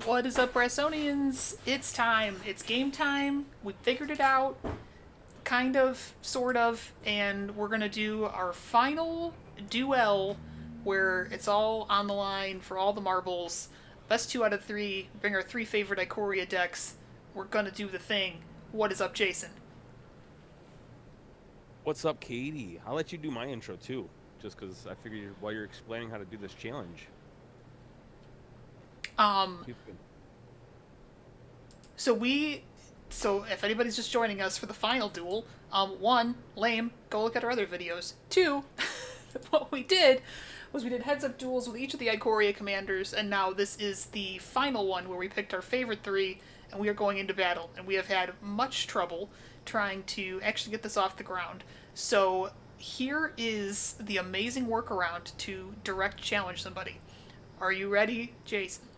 What is up, Brassonians? It's time. It's game time. We figured it out. Kind of, sort of. And we're going to do our final duel where it's all on the line for all the marbles. Best 2 out of 3. Bring our 3 favorite Ikoria decks. We're going to do the thing. What is up, Jason? What's up, Katie? I'll let you do my intro too, just because I figured while you're explaining how to do this challenge, Um, people can. so we. So if anybody's just joining us for the final duel, one, lame, go look at our other videos. Two, what we did was we did heads up duels with each of the Ikoria commanders, and now this is the final one where we picked our favorite 3, and we are going into battle. And we have had much trouble trying to actually get this off the ground. So here is the amazing workaround to direct challenge somebody. Are you ready, Jason?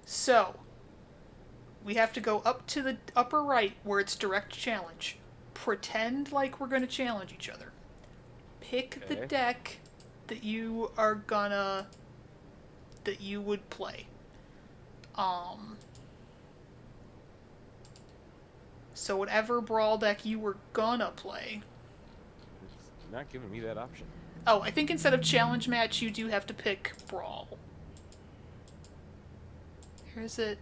So, we have to go up to the upper right where it's direct challenge. Pretend like we're going to challenge each other. Pick the Okay. deck that you are gonna that you would play. Um so whatever brawl deck you were gonna play. It's not giving me that option. Oh, I think instead of challenge match you do have to pick brawl. Here is it.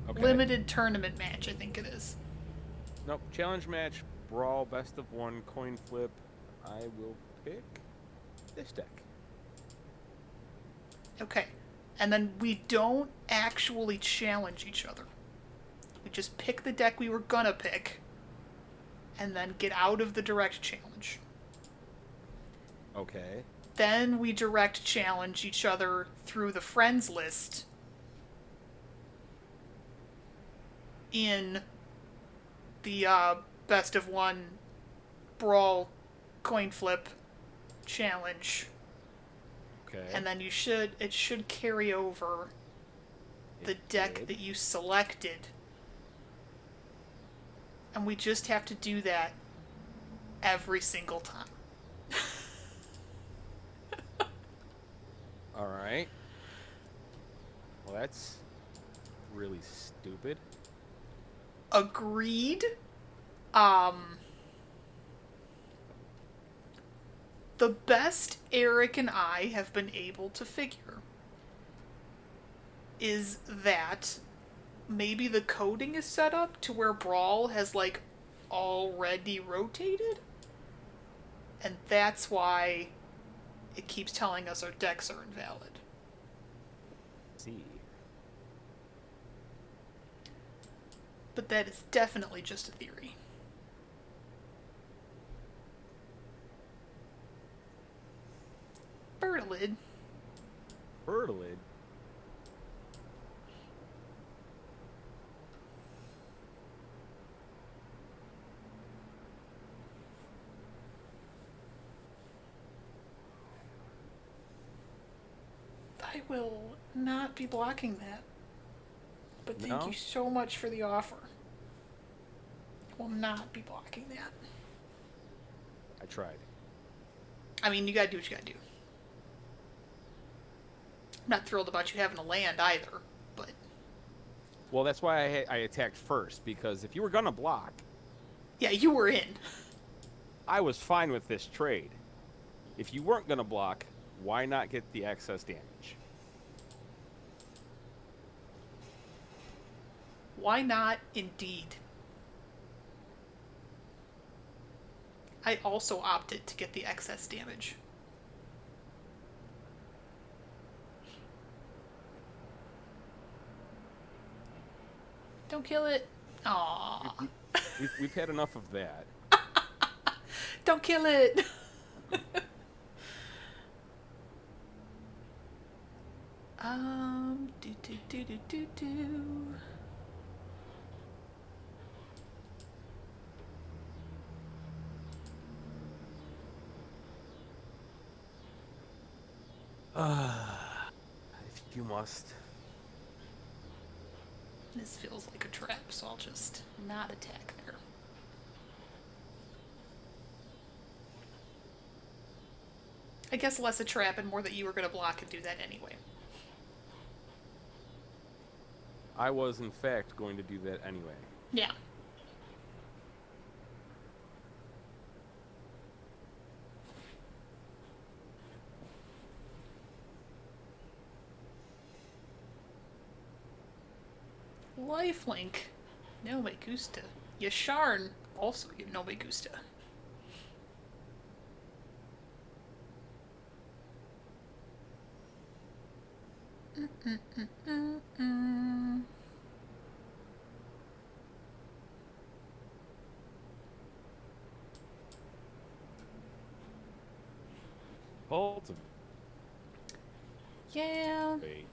Okay. Limited tournament match, I think it is. Nope. Challenge match, brawl, best of one, coin flip. I will pick this deck. Okay. And then we don't actually challenge each other. We just pick the deck we were gonna pick and then get out of the direct challenge. Okay. Then we direct challenge each other through the friends list in the best of one brawl coin flip challenge. Okay. And then it should carry over It the deck did. that you selected. And we just have to do that every single time. All right. Well, that's really stupid. Agreed. Um the best Eric and I have been able to figure is that maybe the coding is set up to where Brawl has like already rotated, and that's why it keeps telling us our decks are invalid. Let's see. But that is definitely just a theory. Bertalid. Bertalid. I will not be blocking that. But thank you No, so much for the offer. Will not be blocking that. I tried. I mean, you gotta do what you gotta do. I'm not thrilled about you having a land either, but Well, that's why I attacked first because if you were gonna block, yeah, you were in. I was fine with this trade. If you weren't going to block, why not get the excess damage? Why not? Indeed. I also opted to get the excess damage. Don't kill it. We, Aww. we, we've had enough of that. Don't kill it. Do do do do do do. If you must. This feels like a trap, so I'll just not attack there. I guess less a trap and more that you were going to block and do that anyway. I was, in fact, going to do that anyway. Yeah. Lifelink. No me gusta. Yasharn. Also, no me gusta. Hold Yeah. Wait.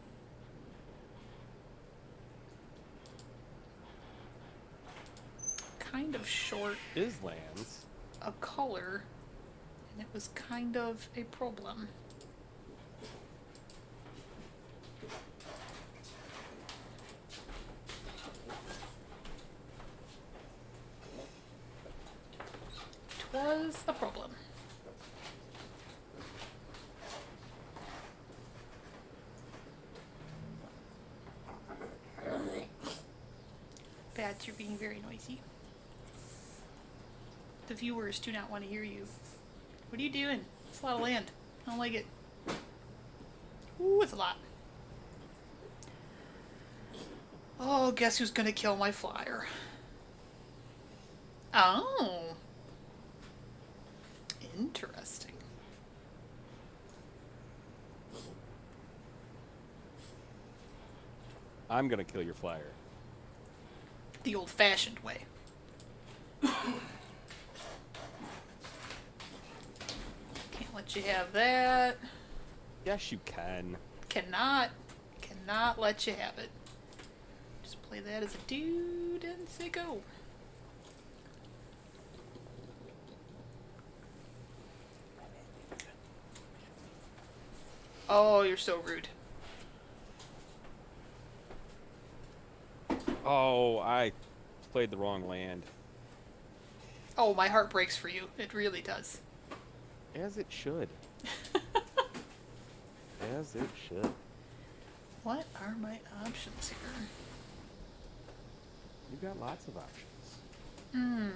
Kind of short Is lands. a color, and it was kind of a problem. Was a problem. Bats, you're being very noisy. The viewers do not want to hear you. What are you doing? It's a lot of land. I don't like it. Ooh, it's a lot. Oh, guess who's gonna kill my flyer? Oh. Interesting. I'm gonna kill your flyer. The old-fashioned way. Can't let you have that. Yes, you can. Cannot let you have it. Just play that as a dude and say go. Oh, you're so rude. Oh, I played the wrong land. Oh, my heart breaks for you. It really does. As it should. As it should. What are my options here? You've got lots of options.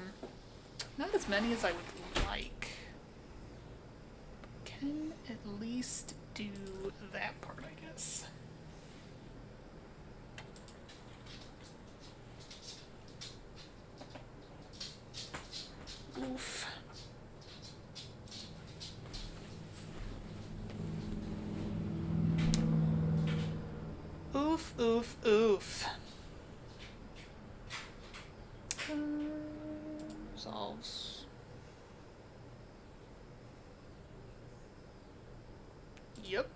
Not as many as I would like. Can at least do that part, I guess. Oof. Oof, oof, oof. Resolves. Yep.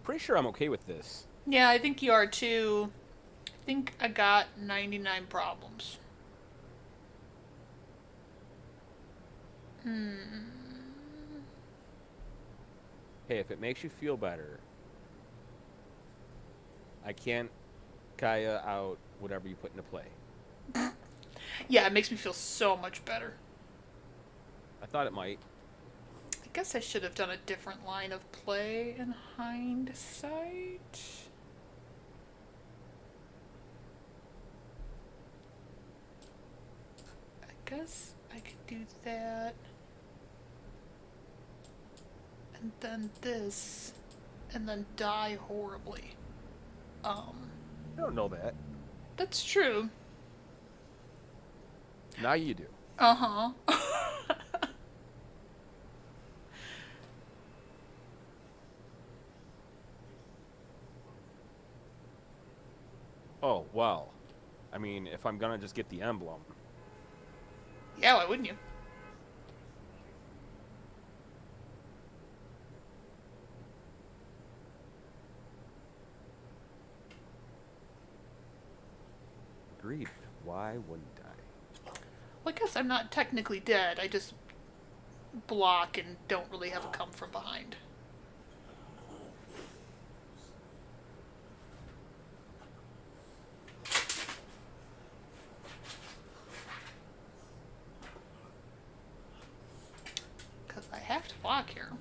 Pretty sure I'm okay with this. Yeah, I think you are too. I think I got 99 problems. Hey, if it makes you feel better, I can't Kaya out whatever you put into play. Yeah, it makes me feel so much better. I thought it might. I guess I should have done a different line of play in hindsight. I guess I could do that. And then this. And then die horribly. I don't know that. That's true. Now you do. Uh-huh. Oh, well. I mean, if I'm gonna just get the emblem. Yeah, why wouldn't you? agreed. Why wouldn't I? Well, I guess I'm not technically dead. I just block and don't really have a come from behind. Because I have to block here.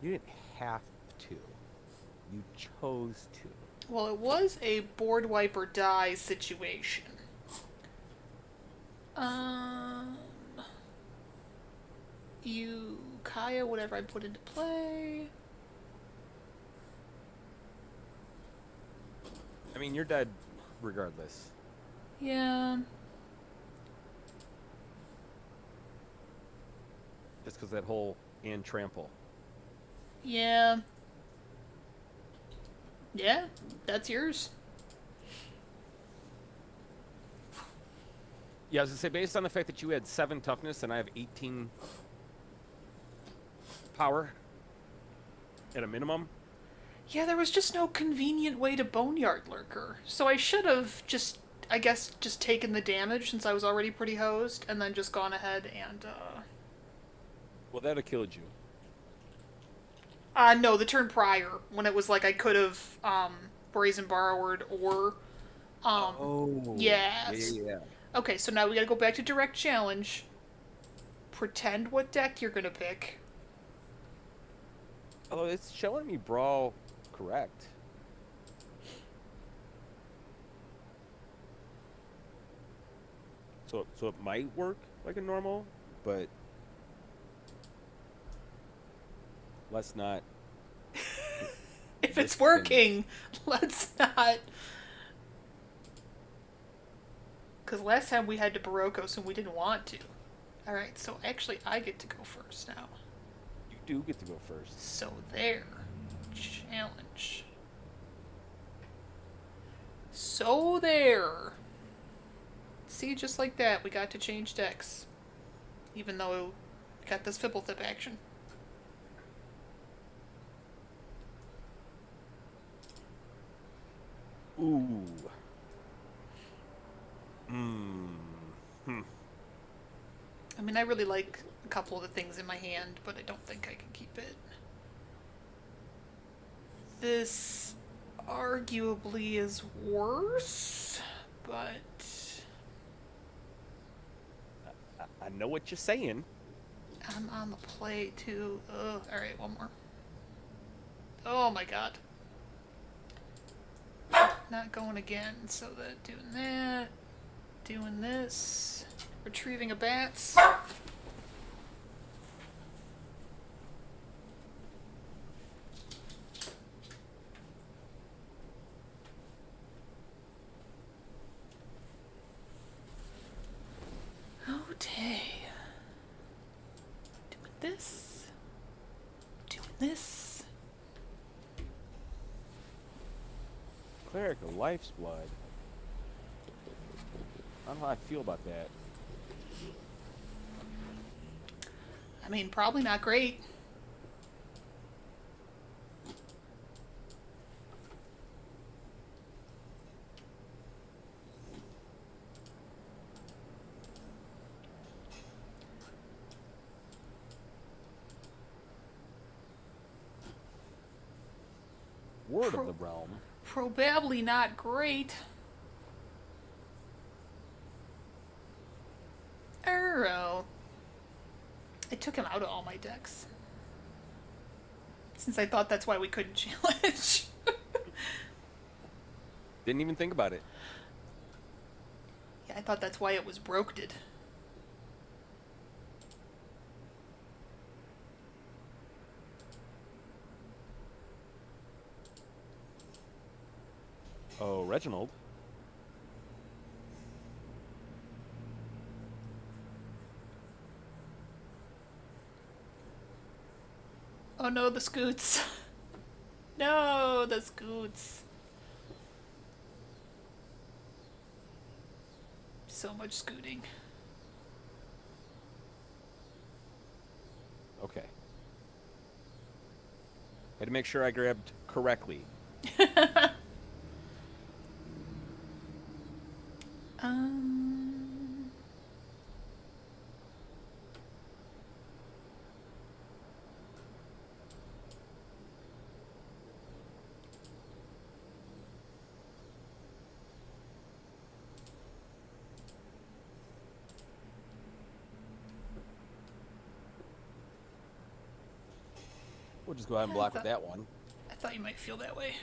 You didn't have to. You chose to. Well, it was a board wipe or die situation. You, Kaya, whatever I put into play. I mean, you're dead regardless. Yeah. Just because that whole and trample. Yeah. Yeah, that's yours. Yeah, I was going to say, based on the fact that you had 7 toughness and I have 18 power at a minimum. Yeah, there was just no convenient way to Boneyard Lurker. So I should have just, I guess, just taken the damage since I was already pretty hosed, and then just gone ahead and, Well, that'd have killed you. No, the turn prior, when it was like I could have, Brazen Borrowered or, Oh. yes. Yeah. Okay, so now we gotta go back to Direct Challenge. Pretend what deck you're gonna pick. Although it's showing me Brawl correct. So it might work like a normal, but let's not. If it's working, let's not. Because last time we had to Barokkos and we didn't want to. Alright, so actually I get to go first now. You do get to go first. So there. Challenge. So there. See, just like that, we got to change decks. Even though we got this Fibblethip action. Ooh. I mean, I really like a couple of the things in my hand, but I don't think I can keep it. This arguably is worse, but I know what you're saying. I'm on the play too. Ugh. Alright, one more. Oh my god. Not going again, so that doing this, retrieving a bats. Okay. Doing this. Cleric of Life's Blood. I don't know how I feel about that. I mean, probably not great. Word of the Realm. Probably not great. Arrow. I took him out of all my decks. Since I thought that's why we couldn't challenge. Didn't even think about it. Yeah, I thought that's why it was brokeded. Oh, Reginald. Oh no, the scoots. No, the scoots. So much scooting. Okay. Had to make sure I grabbed correctly. um. We'll just go ahead and block with that one. I thought you might feel that way.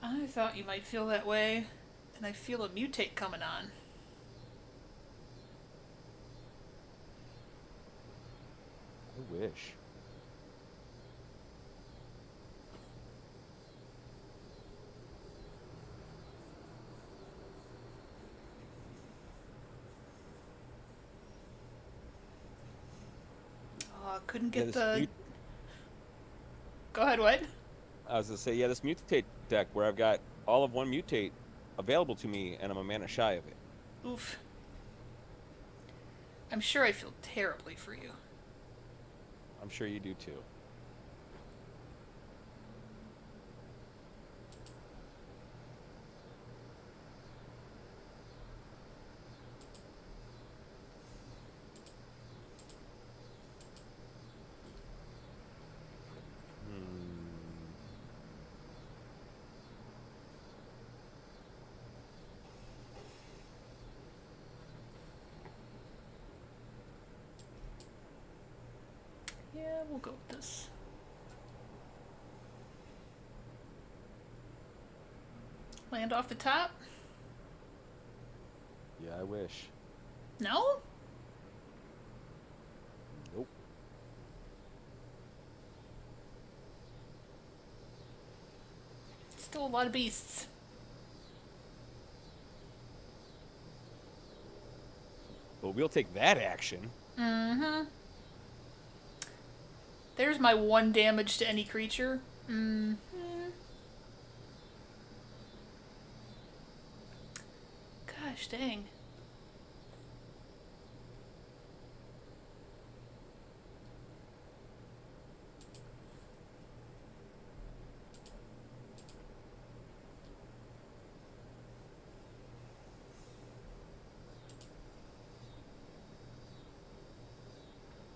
I thought you might feel that way, and I feel a mutate coming on. I wish. Oh, couldn't get this the... Go ahead, what? I was going to say, yeah, this mutate deck where I've got all of one mutate available to me and I'm a mana shy of it. Oof. I'm sure I feel terribly for you. I'm sure you do too. Yeah, we'll go with this. Land off the top? Yeah, I wish. No? Nope. Still a lot of beasts. But we'll take that action. Mm-hmm. There's my 1 damage to any creature. Mm-hmm. Gosh dang.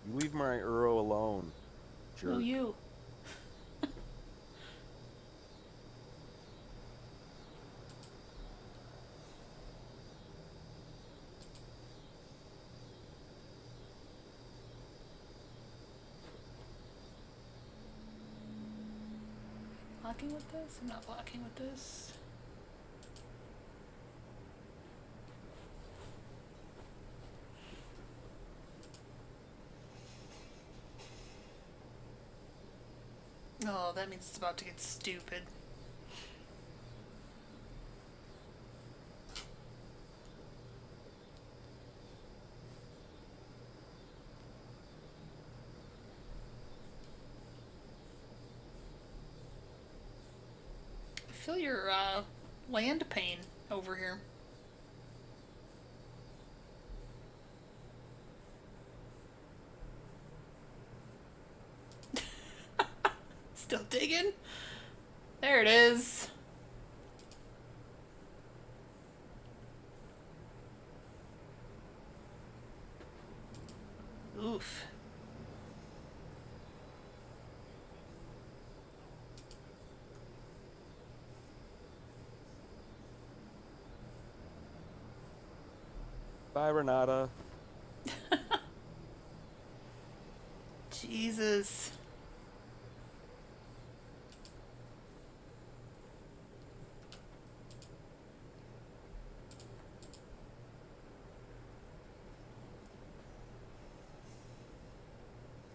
You leave my Uro alone. Jerk. No, you. Blocking with this? I'm not blocking with this. Oh, that means it's about to get stupid. I feel your land pain over here. Still digging? There it is. Oof. Bye, Renata. Jesus.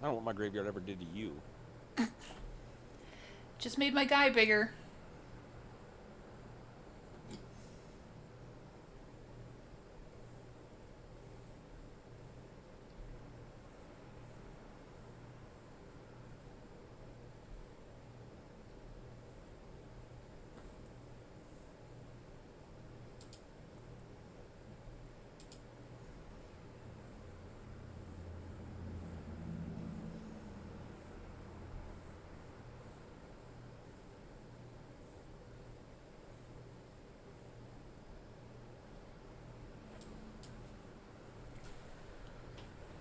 I don't know what my graveyard ever did to you. Just made my guy bigger.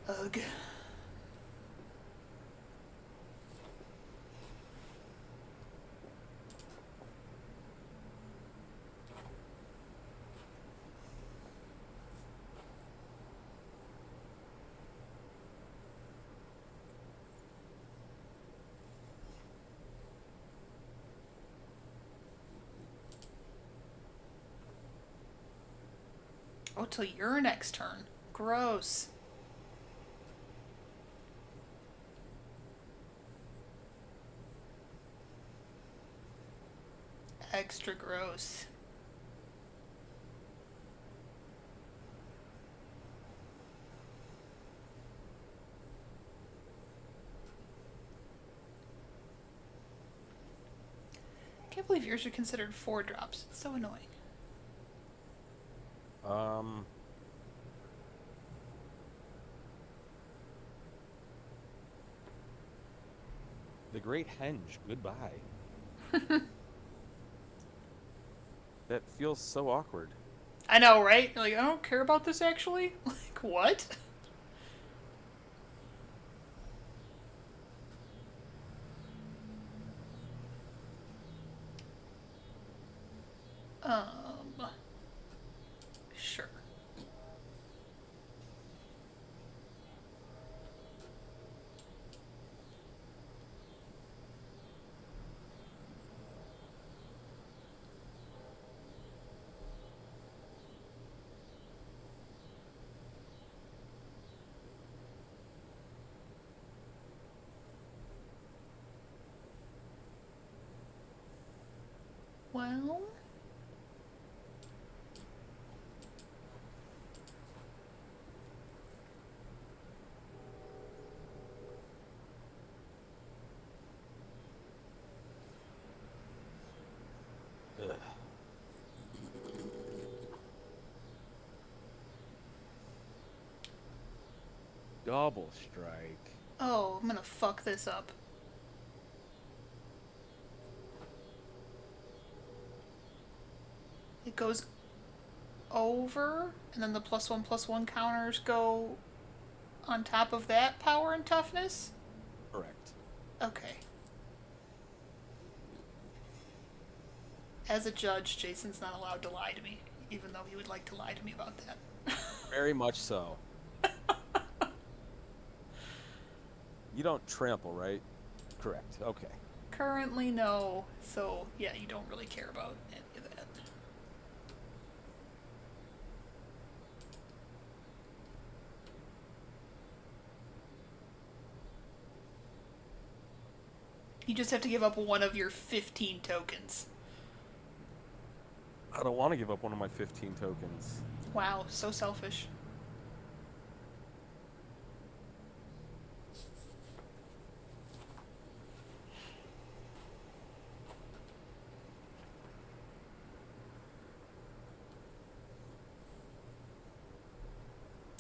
Ugh. Oh, till your next turn. Gross. Extra gross. Can't believe yours are considered 4 drops. It's so annoying. The Great Henge. Goodbye. That feels so awkward. I know, right? Like, I don't care about this actually. Like, what? Sure. Well, Ugh. Double strike. oh, I'm gonna fuck this up. It goes over, and then the +1/+1 counters go on top of that power and toughness? Correct. Okay. As a judge, Jason's not allowed to lie to me, even though he would like to lie to me about that. Very much so. You don't trample, right? Correct. Okay. Currently, no. So, yeah, you don't really care about any of that. You just have to give up one of your 15 tokens. I don't want to give up one of my 15 tokens. Wow, so selfish.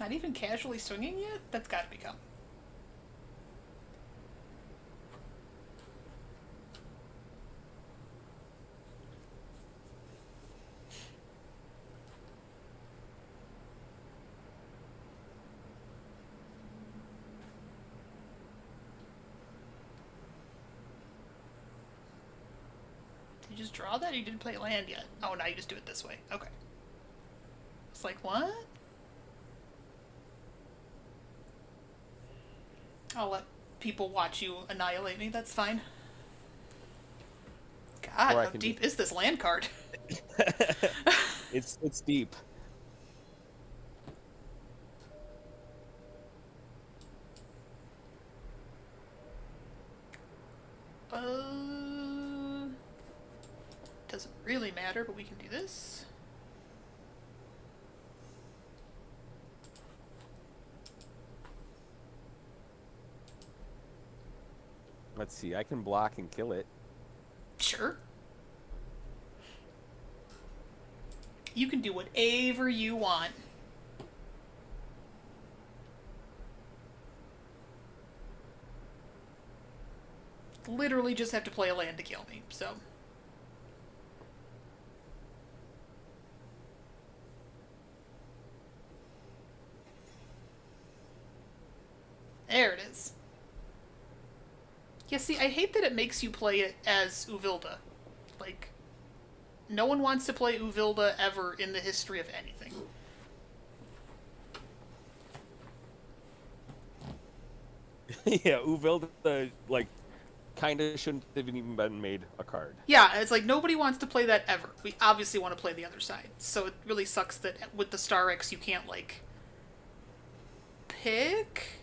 Not even casually swinging yet? That's gotta be come. Did you just draw that or you didn't play land yet? Oh, now you just do it this way. Okay. It's like, what? I'll let people watch you annihilate me, that's fine. God, how deep is this land card? It's deep. Doesn't really matter, but we can do this. Let's see. I can block and kill it. Sure. You can do whatever you want. Literally just have to play a land to kill me, so. There it is. Yeah, see, I hate that it makes you play it as Uvilda. Like, no one wants to play Uvilda ever in the history of anything. Yeah, Uvilda, like, kind of shouldn't have even been made a card. Yeah, it's like nobody wants to play that ever. We obviously want to play the other side. So it really sucks that with the Star X you can't, like, pick?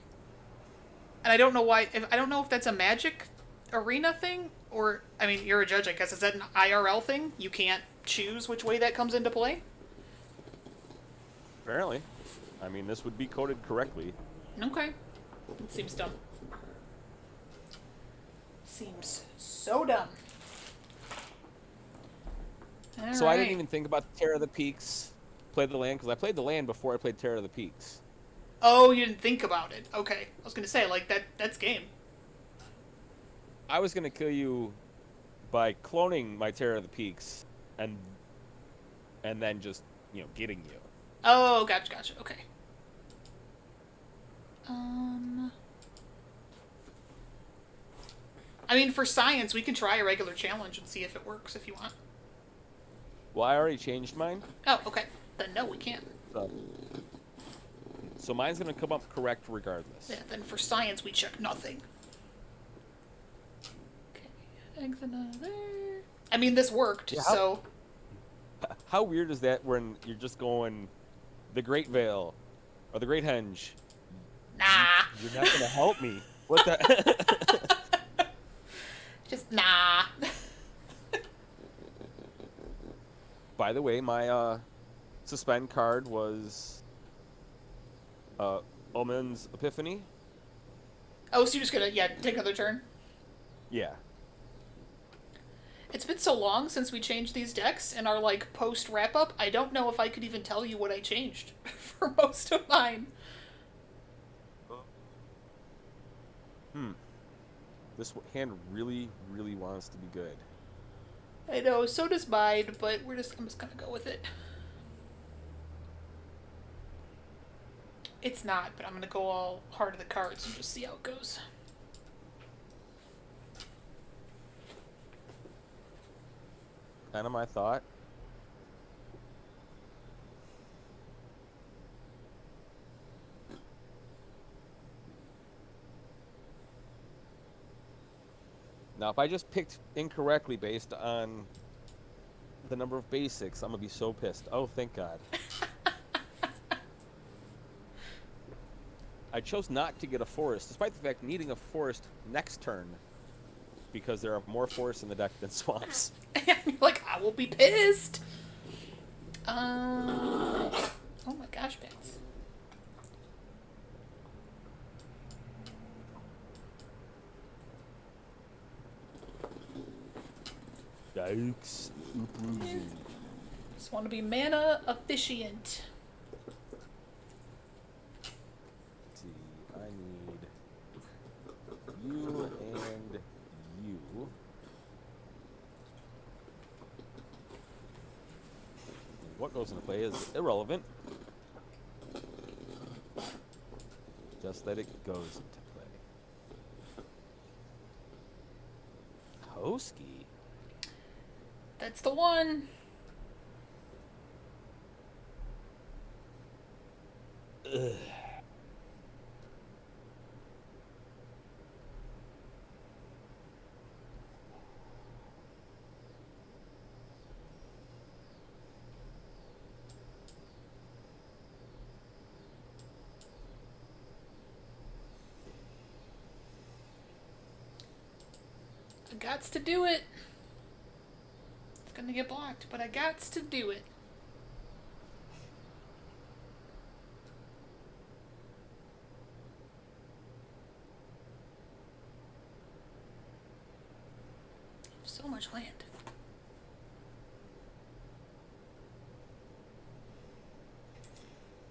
And I don't know why. I don't know if that's a Magic Arena thing, or, I mean, you're a judge, I guess. Is that an IRL thing? You can't choose which way that comes into play? Apparently. I mean, this would be coded correctly. Okay. It seems dumb. Seems so dumb. So I didn't even think about Terror of the Peaks, play the land, because I played the land before I played Terror of the Peaks. Oh, you didn't think about it. Okay. I was going to say, like, that's game. I was going to kill you by cloning my Terror of the Peaks and then just, getting you. Oh, gotcha. Okay. I mean, for science, we can try a regular challenge and see if it works if you want. Well, I already changed mine. Oh, okay. Then no, we can't. So mine's going to come up correct regardless. Yeah, then for science, we check nothing. Okay, eggs another. I mean, this worked, Yeah, so... How weird is that when you're just going the Great Veil or the Great Henge? Nah. You're not going to help me. What the... Just nah. By the way, my suspend card was Omen's Epiphany. Oh, so you're just gonna, take another turn? Yeah. It's been so long since we changed these decks in our, like, post-wrap-up, I don't know if I could even tell you what I changed for most of mine. This hand really, really wants to be good. I know, so does mine, but I'm just gonna go with it. It's not, but I'm gonna go all hard of the cards and just see how it goes. Kind of my thought. Now, if I just picked incorrectly based on the number of basics, I'm going to be so pissed. Oh, thank God. I chose not to get a forest, despite the fact needing a forest next turn, because there are more forests in the deck than swamps. Like, I will be pissed! Oh my gosh, Bix. Yikes. Just want to be mana efficient. Let's see, I need you and you. What goes into play is irrelevant. Just that it goes into play. Toski. That's the one. Ugh. I gots to do it. It's gonna get blocked, but I gots to do it. So much land.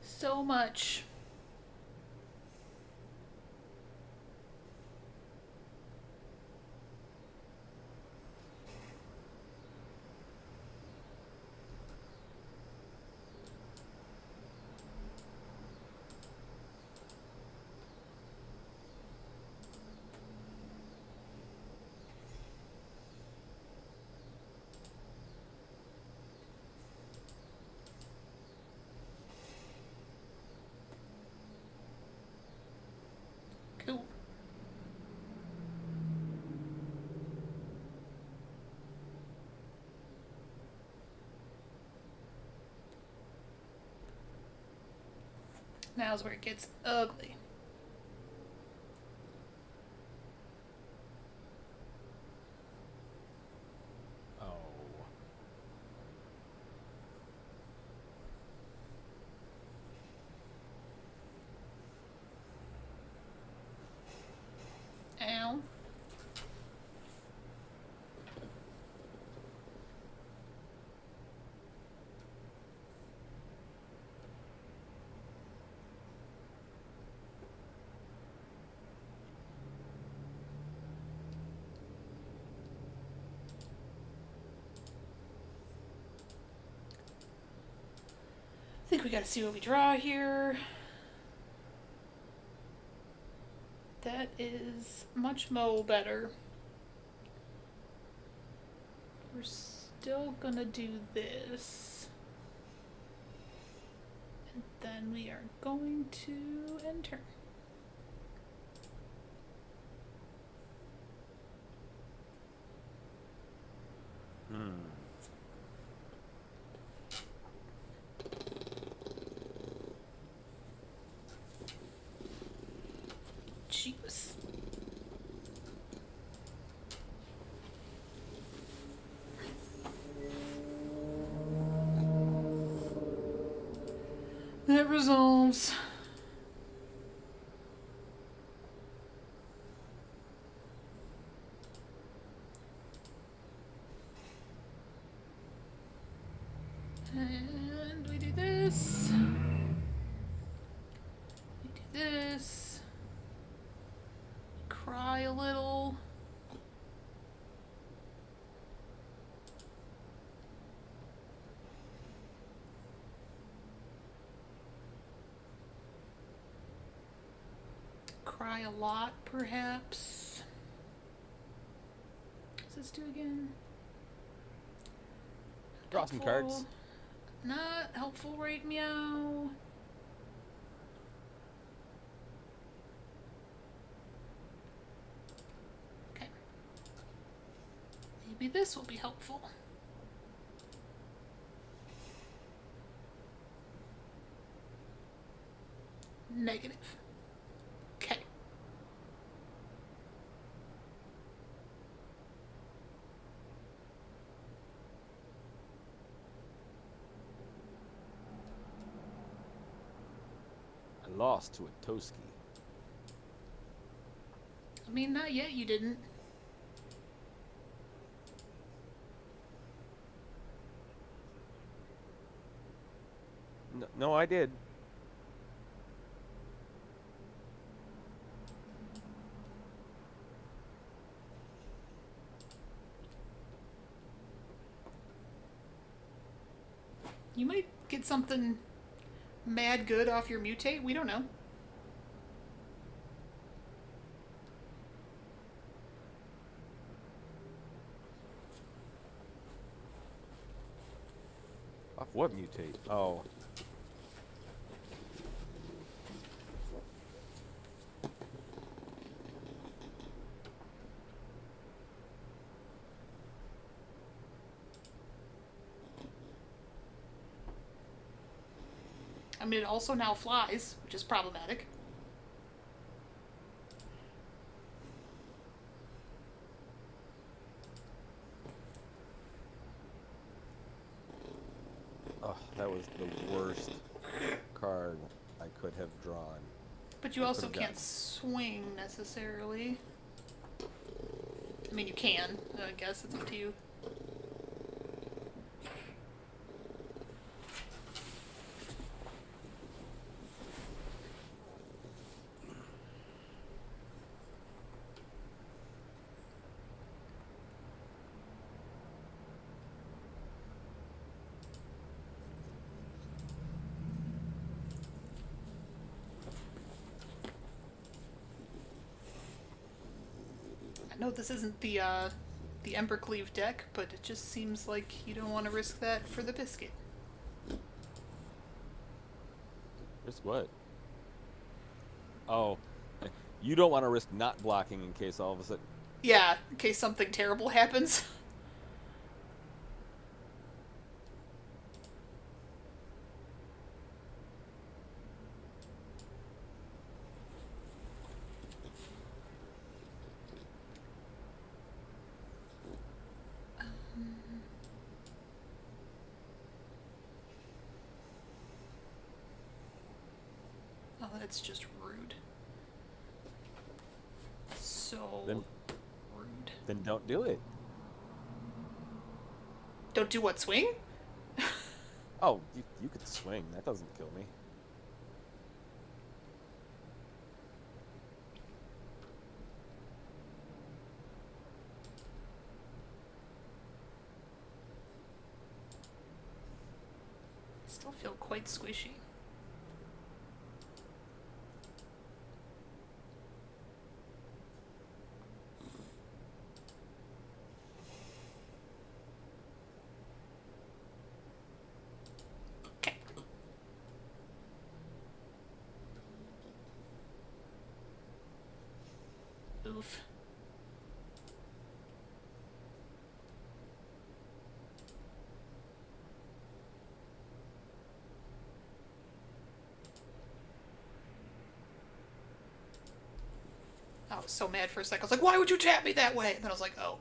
So much. Cool. Now's where it gets ugly. Oh. Ow. I think we gotta see what we draw here. That is much better. We're still gonna do this. And then we are going to enter. Jeez. That resolves. And we do this. We do this. Cry a little. Cry a lot, perhaps. What's this do again? Draw some cards. Not helpful, right? Meow. Okay. Maybe this will be helpful. Negative. Okay. I lost to a Toski. I mean, not yet, you didn't. No, I did. You might get something mad good off your mutate. We don't know. Off what mutate? Oh. I mean, it also now flies, which is problematic. Oh, that was the worst card I could have drawn. But you also can't swing necessarily. I mean, you can. I guess it's up to you. I know this isn't the Embercleave deck, but it just seems like you don't want to risk that for the biscuit. Risk what? Oh. You don't want to risk not blocking in case all of a sudden. Yeah, in case something terrible happens. Oh, that's just rude. So Then rude. then don't do it. Don't do what, swing? Oh, you could swing. That doesn't kill me. I still feel quite squishy. Okay. Oof. I was so mad for a second. I was like, why would you tap me that way? And then I was like, oh.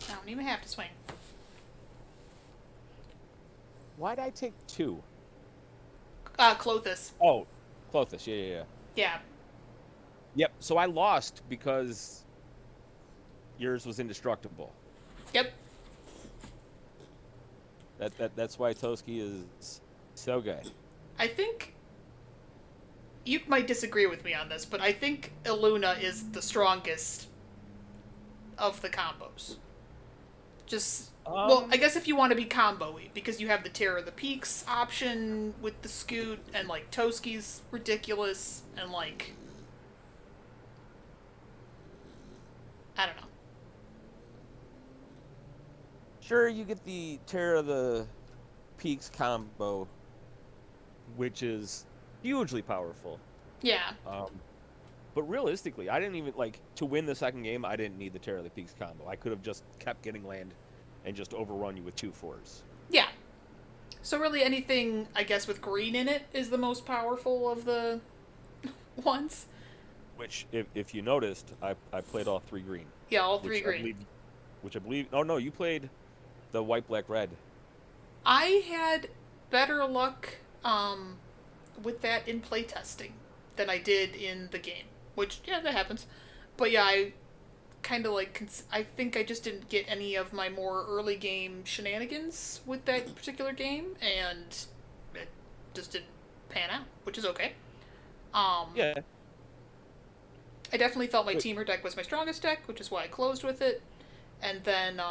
I don't even have to swing. Why'd I take two? Clothis. Oh, Clothis. Yeah. Yeah. Yep. So I lost because yours was indestructible. Yep. That's why Toski is so good. I think you might disagree with me on this, but I think Illuna is the strongest of the combos. Just well, I guess if you want to be combo-y, because you have the Terror of the Peaks option with the Scoot, and like Toski's ridiculous, and like I don't know. Sure, you get the Terror of the Peaks combo, which is hugely powerful. Yeah. But realistically, I didn't even like to win the second game. I didn't need the Terror of the Peaks combo. I could have just kept getting land and just overrun you with 2-4s. Yeah. So really, anything I guess with green in it is the most powerful of the ones. Which, if you noticed, I played all 3 green. Yeah, all 3 green. Which I believe. Oh no, you played the white, black, red. I had better luck with that in playtesting than I did in the game. Which, yeah, that happens. But yeah, I kind of like. I think I just didn't get any of my more early game shenanigans with that particular game, and it just didn't pan out, which is okay. Yeah. I definitely felt my teamer deck was my strongest deck, which is why I closed with it. And then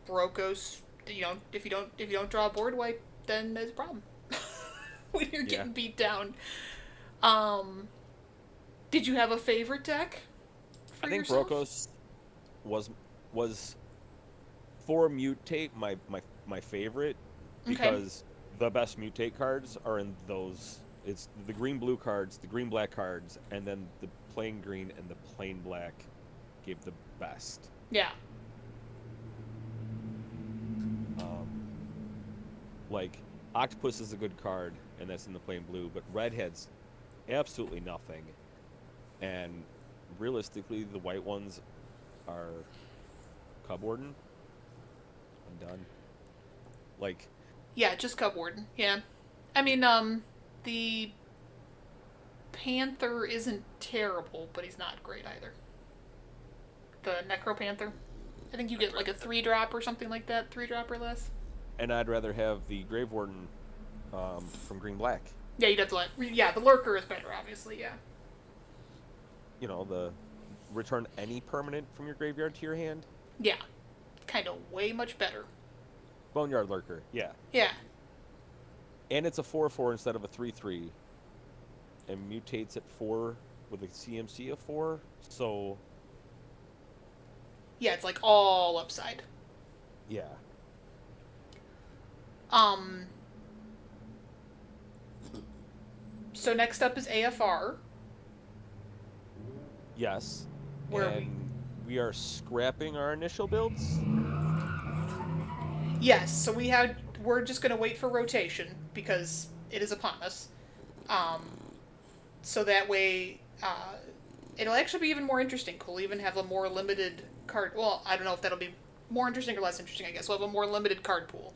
Brokos, if you don't draw a board wipe, then there's a problem. When you're getting beat down. Did you have a favorite deck for I think yourself? Brokos was for mutate my favorite because the best mutate cards are in those. It's the green blue cards, the green black cards, and then the plain green and the plain black gave the best. Yeah. Like Octopus is a good card, and that's in the plain blue, but red has absolutely nothing. And realistically, the white ones are Cub Warden. I'm done. Like, Yeah, just Cub Warden. Yeah. I mean, the Panther isn't terrible, but he's not great either. The Necro Panther. I think you get like a 3-drop or something like that, 3-drop or less. And I'd rather have the Grave Warden from Green Black. Yeah, you'd have to the lurker is better, obviously, yeah. The return any permanent from your graveyard to your hand. Yeah. Kind of way much better. Boneyard Lurker, yeah. Yeah. And it's a 4/4 instead of a 3/3. And mutates at 4 with a CMC of 4. So. Yeah, it's like all upside. Yeah. So next up is AFR. Yes. Where and we are scrapping our initial builds. Yes, so we're just going to wait for rotation because it is upon us. So that way, it'll actually be even more interesting. We'll even have a more limited card. Well, I don't know if that'll be more interesting or less interesting, I guess. We'll have a more limited card pool.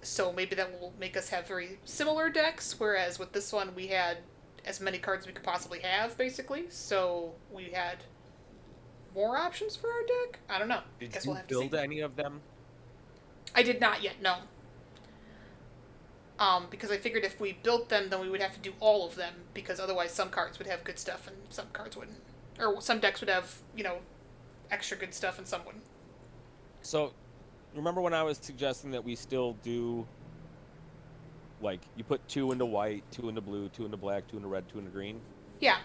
So maybe that will make us have very similar decks, whereas with this one we had as many cards as we could possibly have, basically. So we had more options for our deck? I don't know. Did Guess you we'll have to build see. any of them? I did not yet, no. Because I figured if we built them, then we would have to do all of them, because otherwise some cards would have good stuff and some cards wouldn't. Or some decks would have, extra good stuff and some wouldn't. So, remember when I was suggesting that we still do, like, you put 2 into white, 2 into blue, 2 into black, 2 into red, 2 into green? Yeah.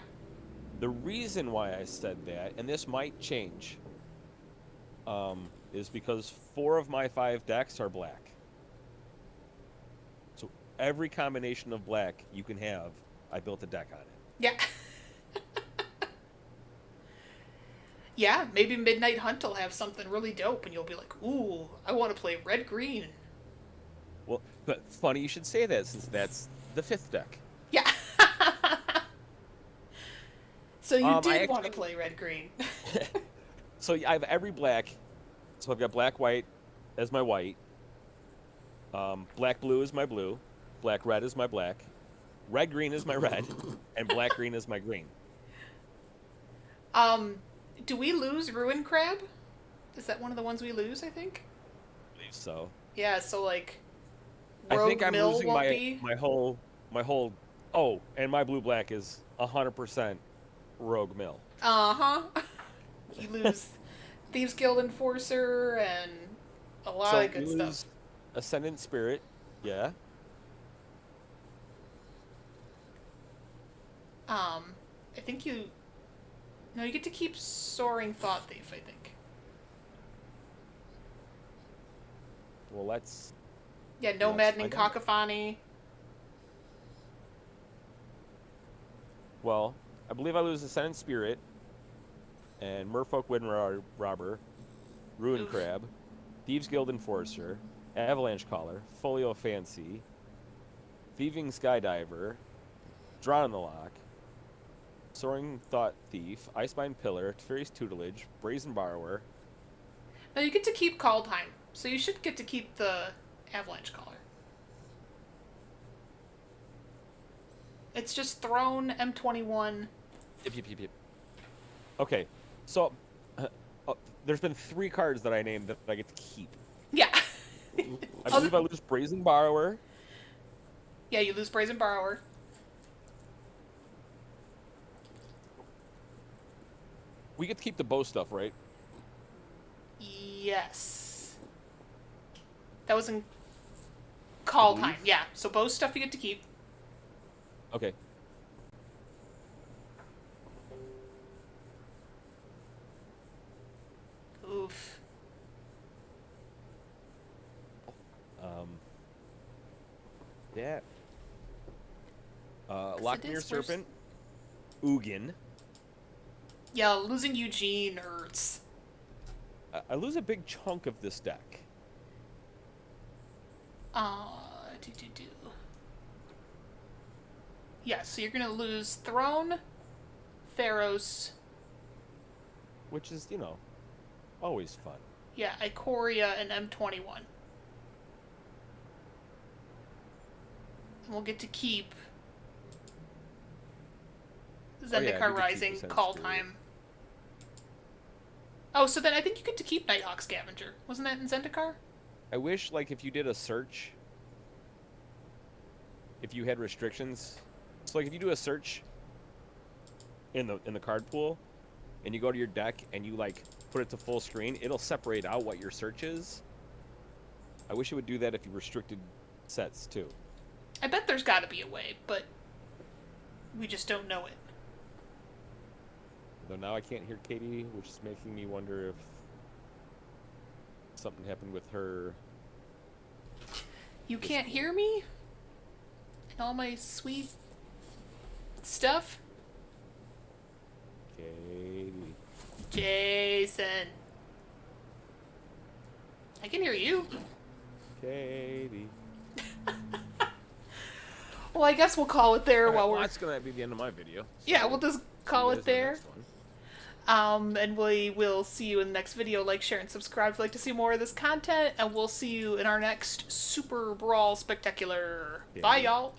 The reason why I said that, and this might change, is because 4 of my 5 decks are black. So every combination of black you can have, I built a deck on it. Yeah. Yeah, maybe Midnight Hunt will have something really dope, and you'll be like, ooh, I want to play red-green. Well, but funny you should say that, since that's the 5th deck. Yeah. So you did want to actually play red-green. So I have every black. So I've got black-white as my white. Black-blue is my blue. Black-red is my black. Red-green is my red. And black-green is my green. Do we lose Ruin Crab? Is that one of the ones we lose, I think? I believe so. Yeah, so like I Rogue think I'm Mill losing won't my be. my whole oh, and my blue-black is 100% Rogue Mill. Uh-huh. You lose Thieves Guild Enforcer and a lot of good stuff. Ascendant Spirit, yeah. I think you get to keep Soaring Thought Thief, I think. Well, let's... Yeah, no Maddening Cacophony. Well, I believe I lose Ascendant Spirit, and Merfolk Wind Robber, Ruin Crab, Thieves Guild Enforcer, Avalanche Caller, Folio Fancy, Thieving Skydiver, Drawn in the Lock, Soaring Thought Thief, Icebind Pillar, Teferi's Tutelage, Brazen Borrower. No, you get to keep Call Time, so you should get to keep the Avalanche Caller. It's just Throne, M21. Yep. Okay, so there's been 3 cards that I named that I get to keep. Yeah. I believe I lose Brazen Borrower. Yeah, you lose Brazen Borrower. We get to keep the bow stuff, right? Yes. That was in Call Time. Yeah, so both stuff you get to keep. Okay. Oof. Yeah. Lockmere Serpent. Ugin. Yeah, losing Eugene hurts. I lose a big chunk of this deck. Do. Yeah, so you're gonna lose Throne, Theros. Which is, always fun. Yeah, Ikoria and M21. And we'll get to keep Zendikar Rising, Call Time. Oh, so then I think you get to keep Nighthawk Scavenger. Wasn't that in Zendikar? I wish, like, if you did a search, if you had restrictions. So, like, if you do a search in the card pool, and you go to your deck and you like put it to full screen, it'll separate out what your search is. I wish it would do that if you restricted sets too. I bet there's got to be a way, but we just don't know it. Though now I can't hear Katie, which is making me wonder if something happened with her. You can't hear me? And all my sweet stuff? Katie. Jason. I can hear you. Katie. Well, I guess we'll call it there while Well, we're... that's going to be the end of my video. So Yeah, we'll just call it there. next one. And we will see you in the next video. Like, share, and subscribe if you'd like to see more of this content. And we'll see you in our next Super Brawl Spectacular. Yeah. Bye, y'all.